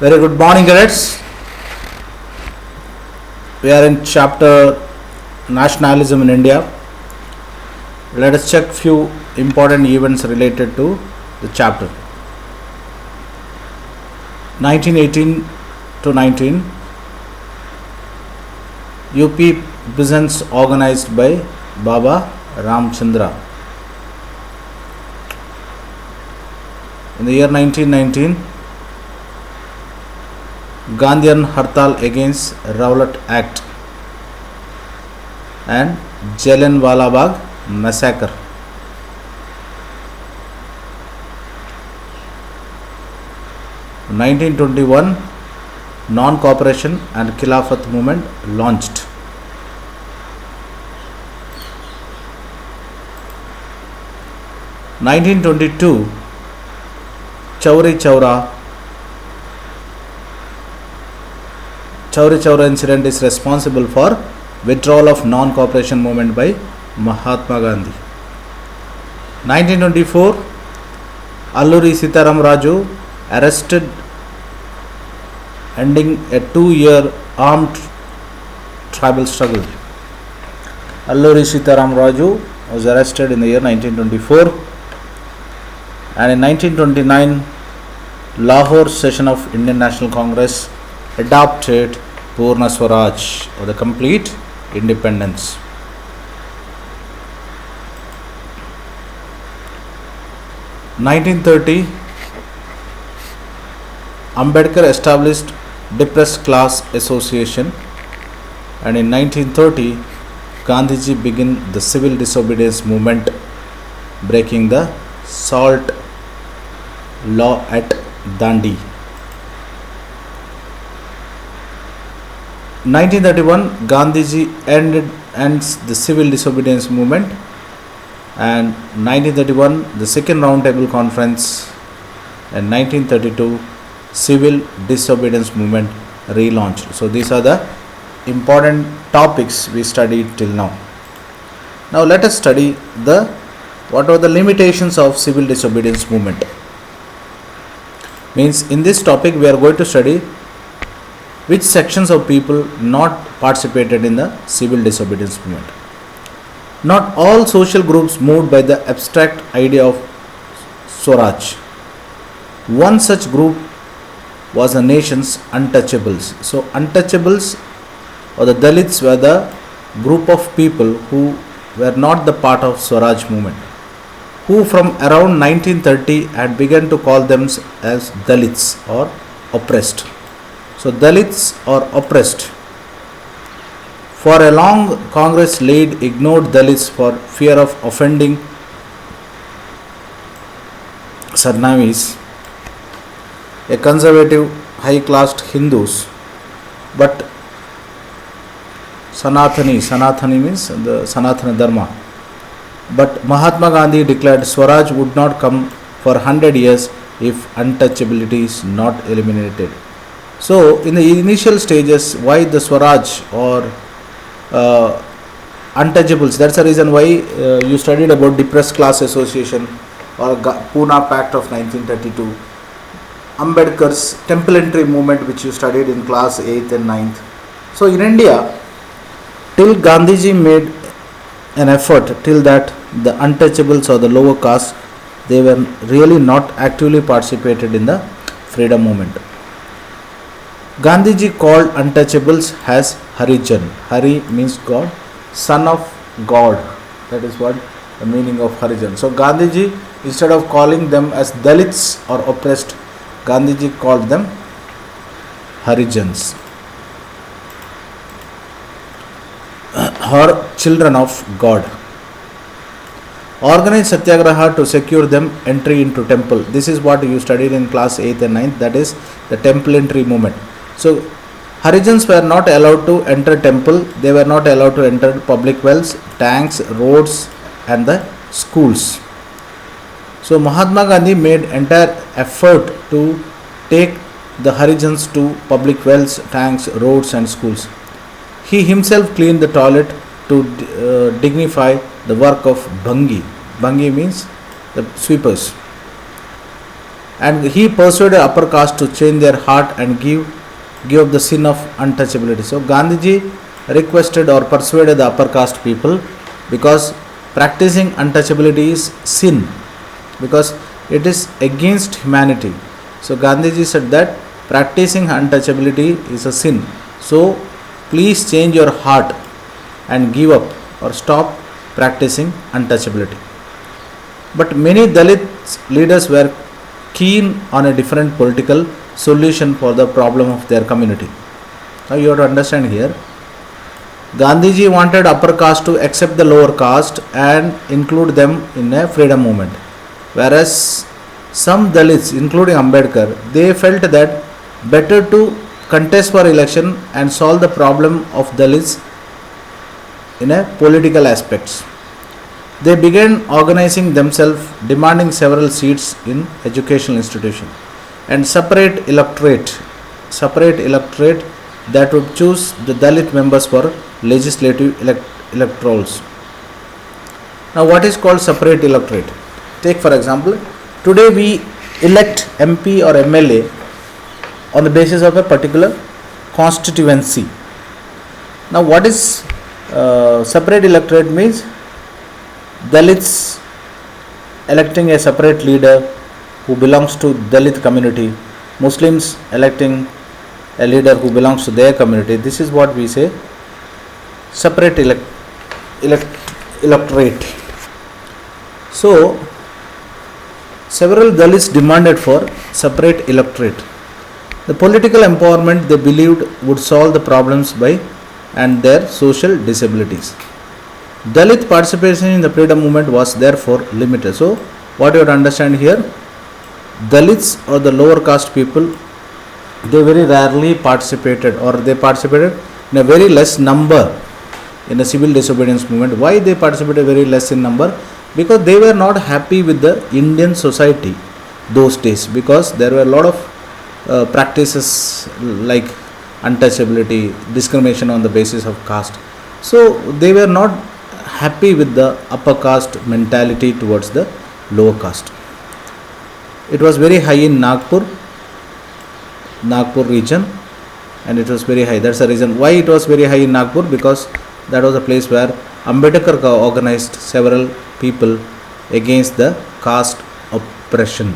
Very good morning, cadets. We are in chapter Nationalism in India. Let us check few important events related to the chapter. 1918 to 19, UP Peasants organized by Baba Ramchandra. In the year 1919, Gandhian Hartal against Rowlatt Act and Jallianwala Bagh massacre. In 1921, Non-Cooperation and Khilafat movement launched. In 1922, Chauri Chaura incident is responsible for withdrawal of non-cooperation movement by Mahatma Gandhi. 1924, Alluri Sitaram Raju arrested, ending a 2-year armed tribal struggle. Alluri Sitaram Raju was arrested in the year 1924, and in 1929, Lahore session of Indian National Congress adopted Purna Swaraj, or the complete independence. In 1930, Ambedkar established Depressed Class Association, and in 1930, Gandhiji began the civil disobedience movement, breaking the salt law at Dandi. 1931, Gandhiji ends the civil disobedience movement, and 1931, the second roundtable conference, and 1932, civil disobedience movement relaunched. So these are the important topics we studied till now. Now let us study what are the limitations of civil disobedience movement. Means in this topic we are going to study which sections of people not participated in the civil disobedience movement. Not all social groups moved by the abstract idea of Swaraj. One such group was the nation's untouchables. So untouchables or the Dalits were the group of people who were not the part of Swaraj movement, who from around 1930 had begun to call themselves as Dalits or oppressed. So Dalits or oppressed. For a long, Congress lead ignored Dalits for fear of offending Sarnavis, a conservative high-class Hindus, but Sanatani means the Sanatana Dharma. But Mahatma Gandhi declared Swaraj would not come for 100 years if untouchability is not eliminated. So in the initial stages, why the Swaraj or untouchables? That's the reason why you studied about Depressed Class Association or Pune Pact of 1932. Ambedkar's Temple Entry movement, which you studied in class 8th and 9th. So in India, till Gandhiji made an effort, till that the untouchables or the lower caste, they were really not actively participated in the freedom movement. Gandhiji called untouchables as Harijan. Hari means God, son of God. That is what the meaning of Harijan. So Gandhiji, instead of calling them as Dalits or oppressed, Gandhiji called them Harijans or children of God. Organized Satyagraha to secure them entry into temple. This is what you studied in class 8th and 9th, that is the temple entry movement. So Harijans were not allowed to enter temple, they were not allowed to enter public wells, tanks, roads and the schools. So Mahatma Gandhi made entire effort to take the Harijans to public wells, tanks, roads and schools. He himself cleaned the toilet to dignify the work of Bhangi. Bhangi means the sweepers. and he persuaded upper caste to change their heart and give up the sin of untouchability. So Gandhiji requested or persuaded the upper caste people, because practicing untouchability is sin, because it is against humanity. So Gandhiji said that practicing untouchability is a sin. So please change your heart and give up or stop practicing untouchability. But many Dalit leaders were keen on a different political solution for the problem of their community. Now you have to understand here, Gandhiji wanted upper caste to accept the lower caste and include them in a freedom movement, whereas some Dalits, including Ambedkar, they felt that better to contest for election and solve the problem of Dalits in a political aspects. They began organizing themselves, demanding several seats in educational institutions and separate electorate that would choose the Dalit members for legislative electorals. Now what is called separate electorate? Take for example, today we elect MP or MLA on the basis of a particular constituency. Now what is separate electorate means? Dalits electing a separate leader who belongs to Dalit community, Muslims electing a leader who belongs to their community. This is what we say separate electorate. So several Dalits demanded for separate electorate. The political empowerment they believed would solve the problems by and their social disabilities. Dalit participation in the freedom movement was therefore limited. So what you have to understand here, Dalits or the lower caste people, they very rarely participated, or they participated in a very less number in the civil disobedience movement. Why they participated very less in number? Because they were not happy with the Indian society those days, because there were a lot of practices like untouchability, discrimination on the basis of caste. So they were not happy with the upper caste mentality towards the lower caste. It was very high in Nagpur region, and it was very high. That's the reason why it was very high in Nagpur, because that was a place where Ambedkar organized several people against the caste oppression.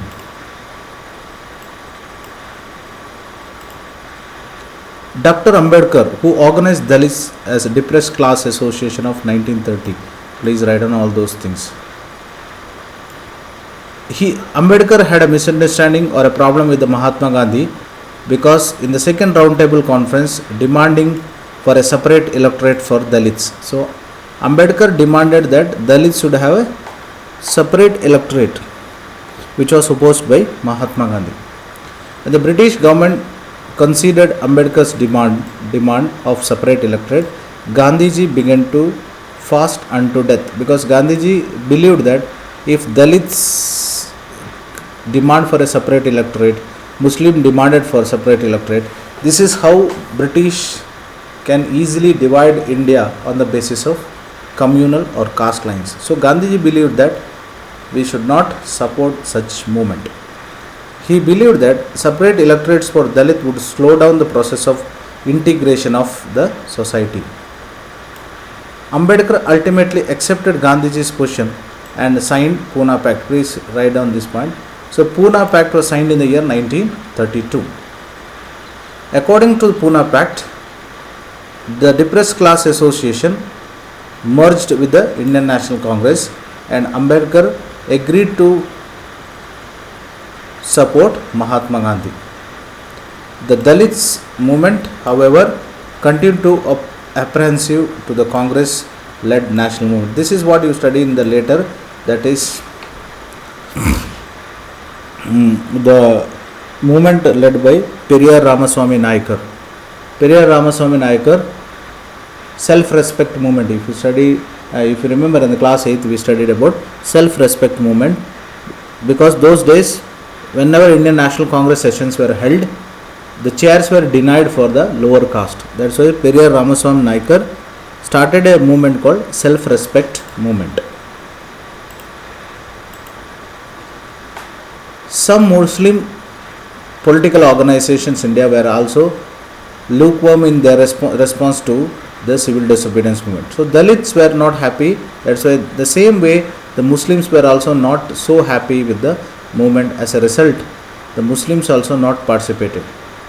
Dr. Ambedkar, who organized Dalits as a depressed class association of 1930. Please write down all those things. Ambedkar had a misunderstanding or a problem with the Mahatma Gandhi, because in the second roundtable conference demanding for a separate electorate for Dalits. So Ambedkar demanded that Dalits should have a separate electorate, which was opposed by Mahatma Gandhi. And the British government considered Ambedkar's demand of separate electorate. Gandhiji began to fast unto death, because Gandhiji believed that if Dalits demand for a separate electorate, Muslim demanded for separate electorate, this is how British can easily divide India on the basis of communal or caste lines. So Gandhiji believed that we should not support such movement. He believed that separate electorates for Dalit would slow down the process of integration of the society. Ambedkar ultimately accepted Gandhiji's position and signed Pune Pact. Please write down this point. So Pune Pact was signed in the year 1932. According to the Pune Pact, the depressed class association merged with the Indian National Congress, and Ambedkar agreed to support Mahatma Gandhi. The Dalits movement, however, continued to apprehensive to the Congress-led national movement. This is what you study in the later, that is the movement led by Periyar Ramaswamy Naicker. Periyar Ramaswamy Naicker, self-respect movement. If you study, if you remember in the class 8th, we studied about self-respect movement, because those days, whenever Indian National Congress sessions were held, the chairs were denied for the lower caste. That's why Periyar Ramaswamy Naicker started a movement called self-respect movement. Some Muslim political organizations in India were also lukewarm in their response to the civil disobedience movement. So Dalits were not happy. That's why the same way the Muslims were also not so happy with the movement. As a result, the Muslims also not participated.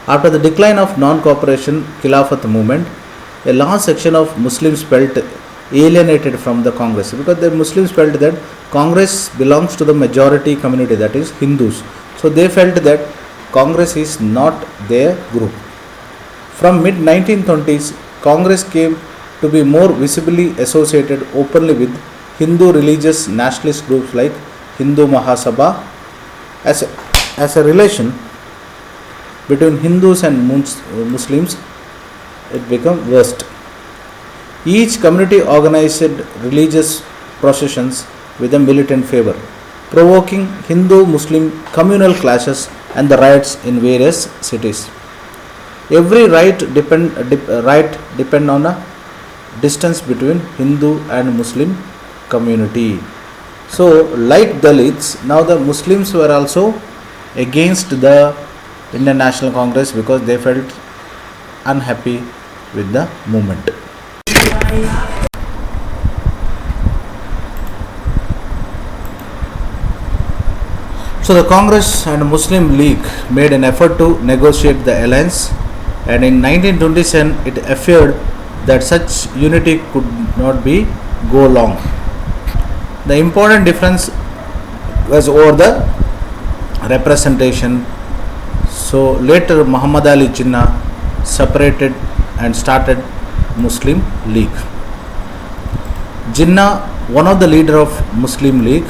After the decline of non-cooperation Khilafat movement, a large section of Muslims felt alienated from the Congress, because the Muslims felt that Congress belongs to the majority community, that is Hindus. So they felt that Congress is not their group. From mid 1920s, Congress came to be more visibly associated openly with Hindu religious nationalist groups like Hindu Mahasabha. As a relation between Hindus and Muslims, it became worst. Each community organized religious processions with a militant favor, provoking Hindu-Muslim communal clashes and the riots in various cities. Every right depend on a distance between Hindu and Muslim community. So, like Dalits, now the Muslims were also against the Indian National Congress because they felt unhappy with the movement. So the Congress and Muslim League made an effort to negotiate the alliance, and in 1927 it appeared that such unity could not be go long. The important difference was over the representation. So later Muhammad Ali Jinnah separated and started Muslim League. Jinnah, one of the leader of Muslim League,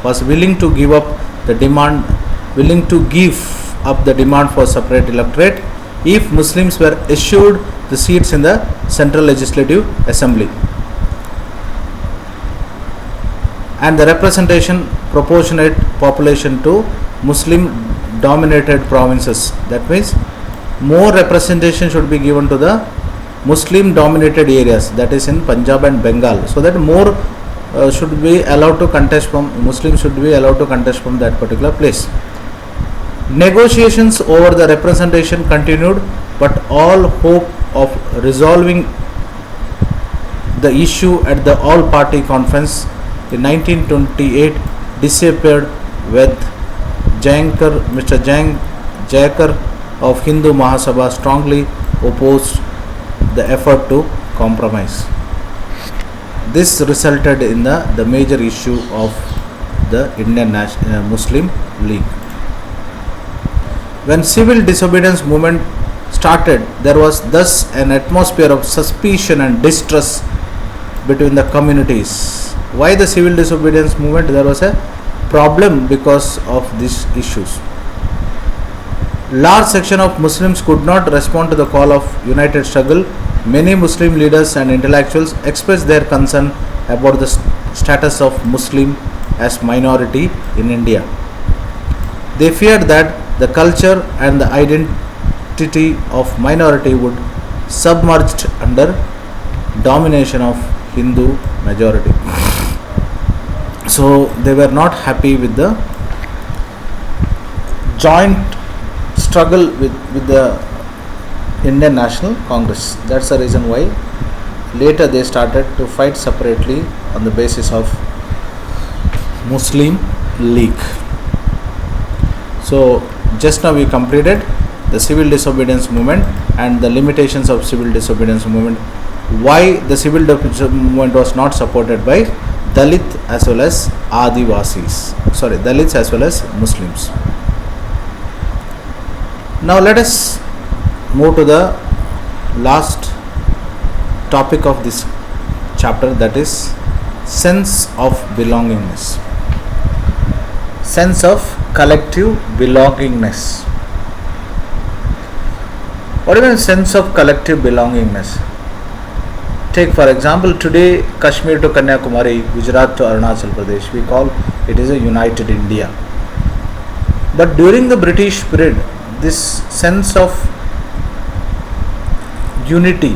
was willing to give up the demand for separate electorate if Muslims were assured the seats in the Central Legislative Assembly and the representation proportionate population to Muslim dominated provinces. That means more representation should be given to the Muslim dominated areas, that is in Punjab and Bengal, so that more should be allowed to contest from Muslims should be allowed to contest from that particular place. Negotiations over the representation continued, but all hope of resolving the issue at the all party conference in 1928 disappeared with Mr. Jayakar of Hindu Mahasabha strongly opposed the effort to compromise. This resulted in the major issue of the Indian Muslim League. When civil disobedience movement started, there was thus an atmosphere of suspicion and distrust between the communities. Why the civil disobedience movement? There was a problem because of these issues. Large section of Muslims could not respond to the call of united struggle. Many Muslim leaders and intellectuals expressed their concern about the status of Muslim as minority in India. They feared that the culture and the identity of minority would submerged under domination of Hindu majority. So they were not happy with the joint struggle with the Indian National Congress. That's the reason why later they started to fight separately on the basis of Muslim League. So just now we completed the civil disobedience movement and the limitations of civil disobedience movement. Why the civil disobedience movement was not supported by Dalit as well as Dalits as well as Muslims. Now let us move to the last topic of this chapter, that is sense of belongingness. Sense of collective belongingness. What is the sense of collective belongingness? Take for example today Kashmir to Kanyakumari, Gujarat to Arunachal Pradesh, we call it is a united India. But during the British period, this sense of unity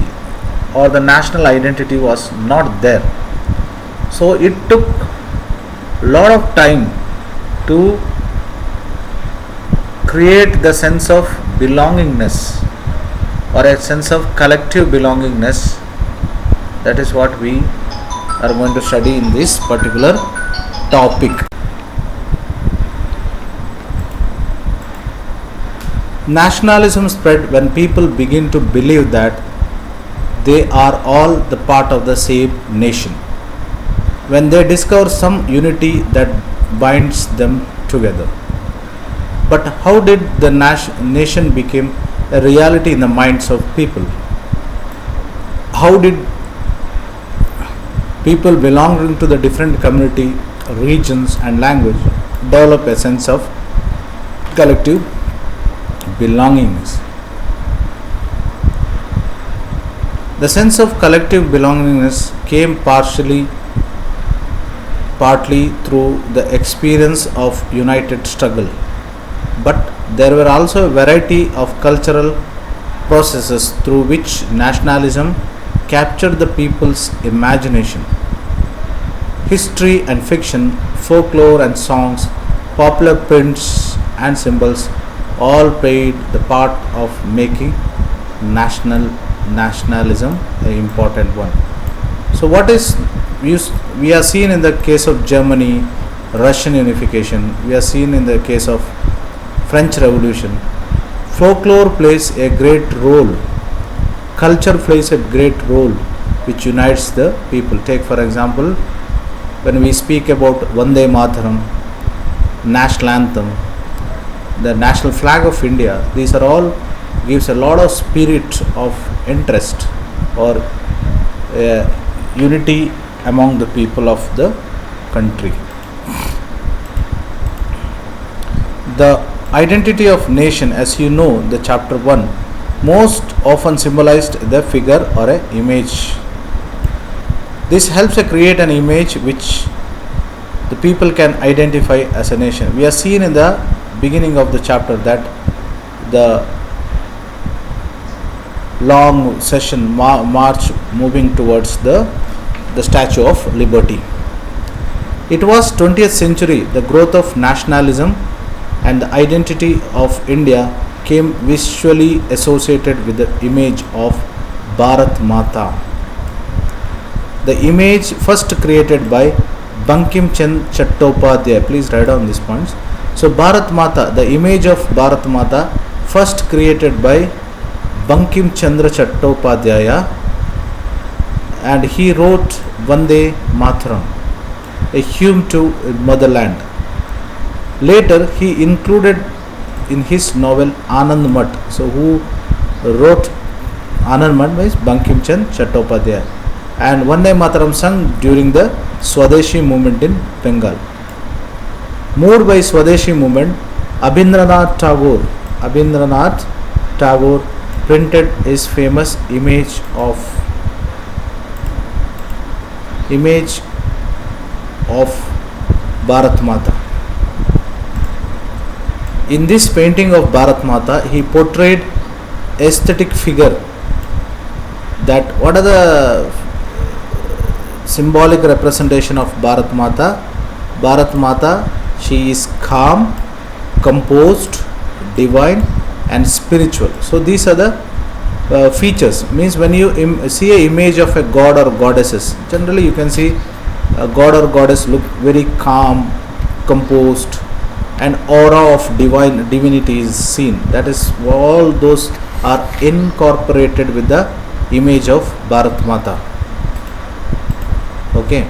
or the national identity was not there. So it took a lot of time to create the sense of belongingness or a sense of collective belongingness. That is what we are going to study in this particular topic. Nationalism spread when people begin to believe that they are all the part of the same nation. When they discover some unity that binds them together. But how did the nation become a reality in the minds of people? How did people belonging to the different community, regions and language develop a sense of collective belongingness? The sense of collective belongingness came partly through the experience of united struggle, but there were also a variety of cultural processes through which nationalism captured the people's imagination. History and fiction, folklore and songs, popular prints and symbols all played the part of making nationalism an important one. So what is we are seen in the case of Germany, Russian unification, we are seen in the case of French Revolution. Folklore plays a great role, culture plays a great role which unites the people. Take for example, when we speak about Vande Mataram, national anthem, the national flag of India, these are all gives a lot of spirit of interest or unity among the people of the country. The identity of nation, as you know, the chapter 1 most often symbolized the figure or a image. This helps to create an image which the people can identify as a nation. We are seen in the beginning of the chapter that the long session march moving towards the Statue of Liberty. It was 20th century, the growth of nationalism and the identity of India came visually associated with the image of Bharat Mata. The image first created by Bankim Chand Chattopadhyay. Please write down these points. So Bharat Mata, the image of Bharat Mata first created by Bankim Chandra Chattopadhyay, and he wrote Vande Mataram, a hymn to motherland. Later he included in his novel Anand Mat. So who wrote Anand Mat is Bankim Chand Chattopadhyay, and Vande Mataram sung during the Swadeshi movement in Bengal. Moved by Swadeshi movement, Abhindranath Tagore printed his famous image of Bharat Mata. In this painting of Bharat Mata, he portrayed aesthetic figure. That what are the symbolic representation of Bharat Mata? Bharat Mata, she is calm, composed, divine and spiritual. So these are the features. Means when you see an image of a god or goddesses, generally you can see a god or goddess look very calm, composed, and aura of divinity is seen. That is, all those are incorporated with the image of Bharat Mata. Okay.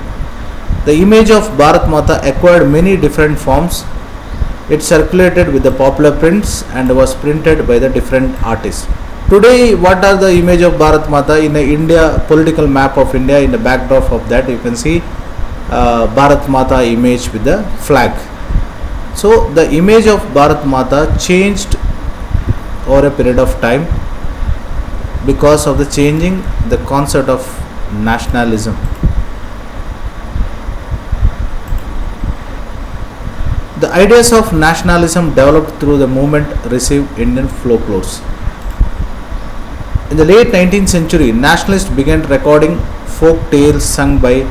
The image of Bharat Mata acquired many different forms. It circulated with the popular prints and was printed by the different artists. Today, what are the image of Bharat Mata in the India political map of India? In the backdrop of that, you can see Bharat Mata image with the flag. So the image of Bharat Mata changed over a period of time because of the changing the concept of nationalism. The ideas of nationalism developed through the movement received Indian folklores. In the late 19th century, nationalists began recording folk tales sung by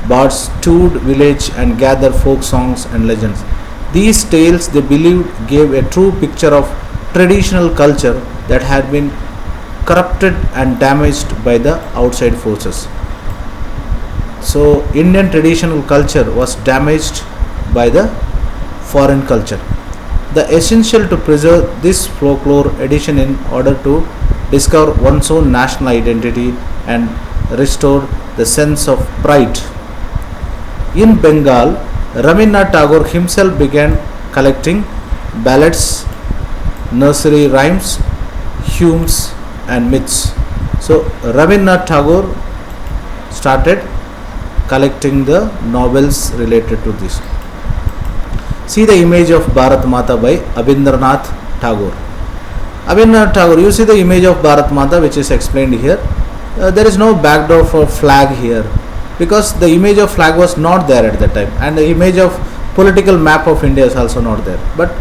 bards, toured village and gathered folk songs and legends. These tales, they believed, gave a true picture of traditional culture that had been corrupted and damaged by the outside forces. So, Indian traditional culture was damaged by the foreign culture. The essential to preserve this folklore edition in order to discover one's own national identity and restore the sense of pride. In Bengal, Rabindranath Tagore himself began collecting ballads, nursery rhymes, hymns, and myths. So, Rabindranath Tagore started collecting the novels related to this. See the image of Bharat Mata by Abhindranath Tagore. Abhindranath Tagore, you see the image of Bharat Mata which is explained here. There is no backdrop for flag here because the image of flag was not there at that time, and the image of political map of India is also not there. But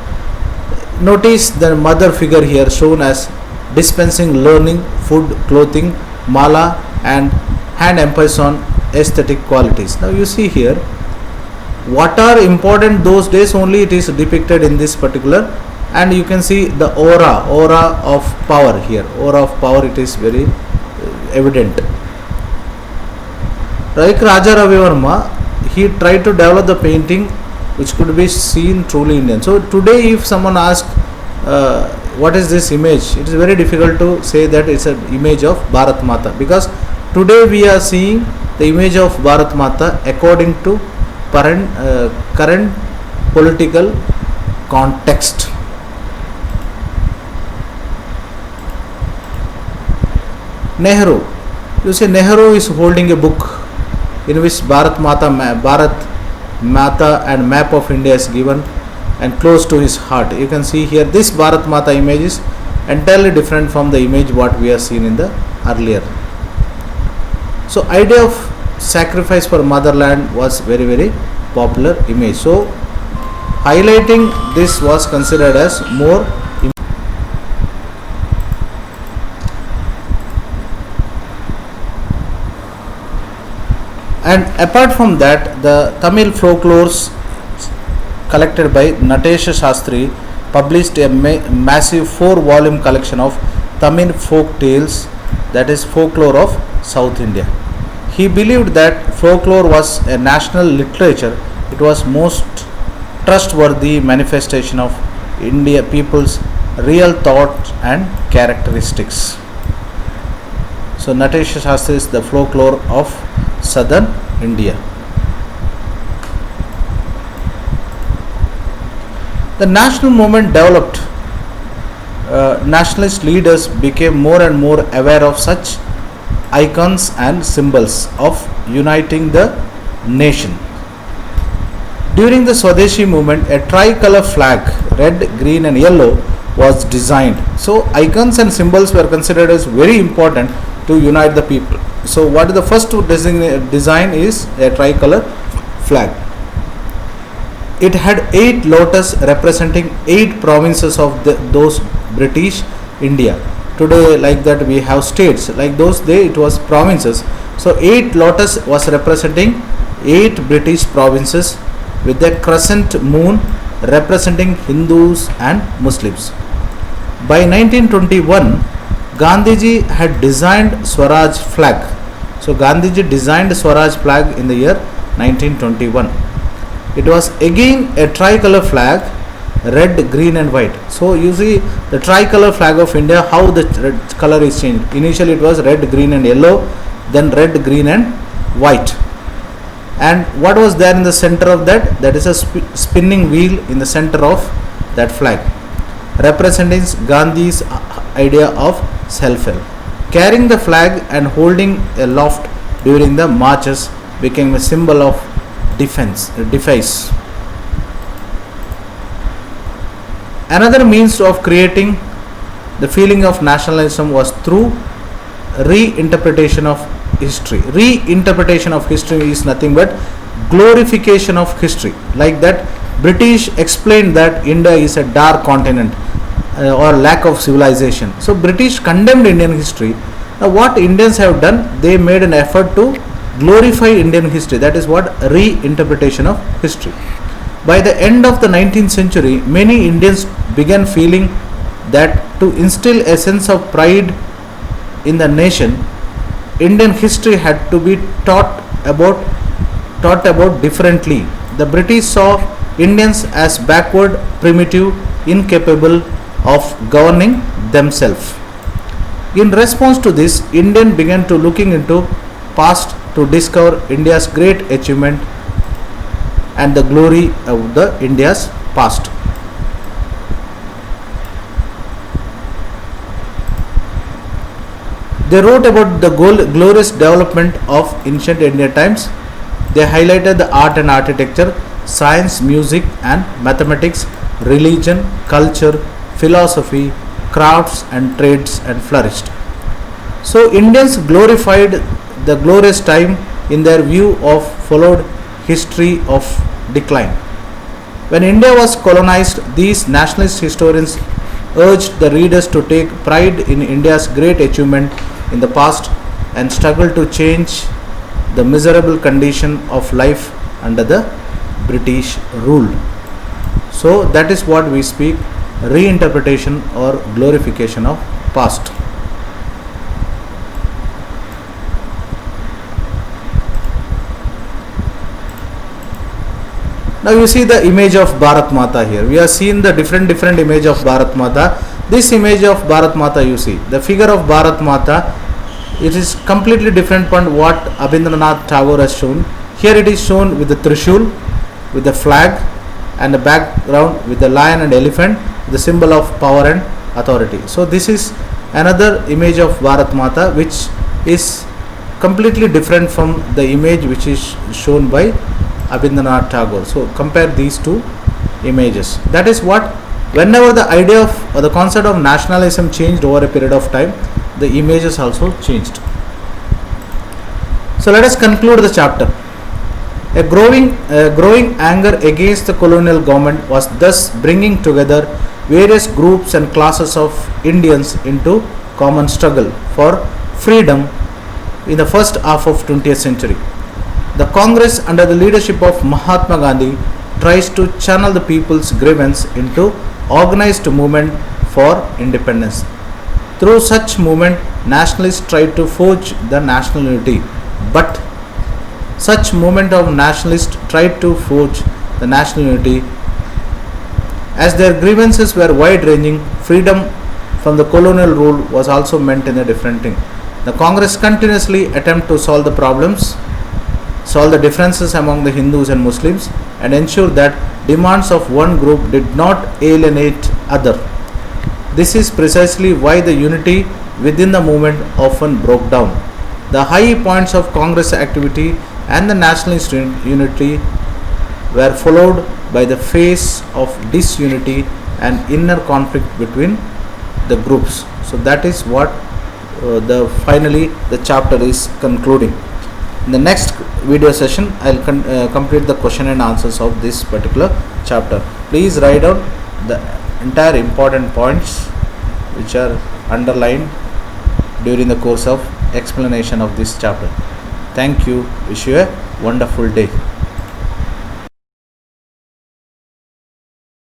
notice the mother figure here shown as dispensing learning, food, clothing, mala, and hand emphasis on aesthetic qualities. Now you see here what are important those days, only it is depicted in this particular, and you can see the aura of power here. Aura of power, it is very evident. Like Raja Ravi Verma, he tried to develop the painting which could be seen truly Indian. So today if someone asks what is this image, it is very difficult to say that it's an image of Bharat Mata, because today we are seeing the image of Bharat Mata according to current political context. Nehru, you see Nehru is holding a book in which Bharat Mata and map of India is given and close to his heart. You can see here this Bharat Mata image is entirely different from the image what we have seen in the earlier. So idea of sacrifice for motherland was very popular image. So highlighting this was considered as more. And apart from that, the Tamil folklores collected by Natesha Shastri published a massive 4-volume collection of Tamil folk tales, that is folklore of South India. He believed that folklore was a national literature. It was most trustworthy manifestation of India people's real thought and characteristics. So Natesha Shastri is the folklore of southern India. The national movement developed. Nationalist leaders became more and more aware of such icons and symbols of uniting the nation. During the Swadeshi movement, a tricolor flag, red, green and yellow, was designed. So icons and symbols were considered as very important to unite the people. So what is the first design is a tricolor flag. It had 8 lotus representing 8 provinces of those British India. Today like that we have states, like those day it was provinces. So 8 lotus was representing 8 British provinces with a crescent moon representing Hindus and Muslims. By 1921, Gandhiji had designed Swaraj flag. So Gandhiji designed Swaraj flag in the year 1921. It was again a tricolor flag, red, green and white. So you see the tricolor flag of India, how the red color is changed. Initially it was red, green and yellow, then red, green and white. And what was there in the center of that? That is a spinning wheel in the center of that flag, representing Gandhi's idea of self-help. Carrying the flag and holding aloft during the marches became a symbol of defense. Another means of creating the feeling of nationalism was through reinterpretation of history. Reinterpretation of history is nothing but glorification of history. Like that, British explained that India is a dark continent or lack of civilization. So British condemned Indian history. Now what Indians have done, they made an effort to glorify Indian history. That is what reinterpretation of history. By the end of the 19th century, many Indians began feeling that to instill a sense of pride in the nation, Indian history had to be taught about differently. The British saw Indians as backward, primitive, incapable of governing themselves. In response to this, Indians began to looking into past to discover India's great achievement and the glory of the India's past. They wrote about the glorious development of ancient Indian times. They highlighted the art and architecture, science, music and mathematics, religion, culture, philosophy, crafts and trades and flourished. So Indians glorified the glorious time in their view of followed history of decline. When India was colonized, these nationalist historians urged the readers to take pride in India's great achievement in the past and struggle to change the miserable condition of life under the British rule. So that is what we speak reinterpretation or glorification of past. Now you see the image of Bharat Mata here. We are seeing the different image of Bharat Mata. This image of Bharat Mata, you see the figure of Bharat Mata, it is completely different from what Abhindranath Tagore has shown. Here it is shown with the Trishul, with the flag and the background with the lion and elephant, the symbol of power and authority. So this is another image of Bharat Mata which is completely different from the image which is shown by Abhindranath Tagore. So compare these two images. That is what, whenever the idea of or the concept of nationalism changed over a period of time, the images also changed. So let us conclude the chapter. A growing anger against the colonial government was thus bringing together various groups and classes of Indians into common struggle for freedom in the first half of 20th century. The Congress under the leadership of Mahatma Gandhi tries to channel the people's grievance into organized movement for independence. Through such movement, nationalists tried to forge the national unity, but such movement of nationalists tried to forge the national unity as their grievances were wide ranging. Freedom from the colonial rule was also meant in a different thing. The Congress continuously attempt to solve the problems, solve the differences among the Hindus and Muslims, and ensure that demands of one group did not alienate other. This is precisely why the unity within the movement often broke down. The high points of Congress activity and the nationalist unity were followed by the phase of disunity and inner conflict between the groups. So that is what finally the chapter is concluding. In the next video session, I will complete the question and answers of this particular chapter. Please write down the entire important points which are underlined during the course of explanation of this chapter. Thank you. Wish you a wonderful day.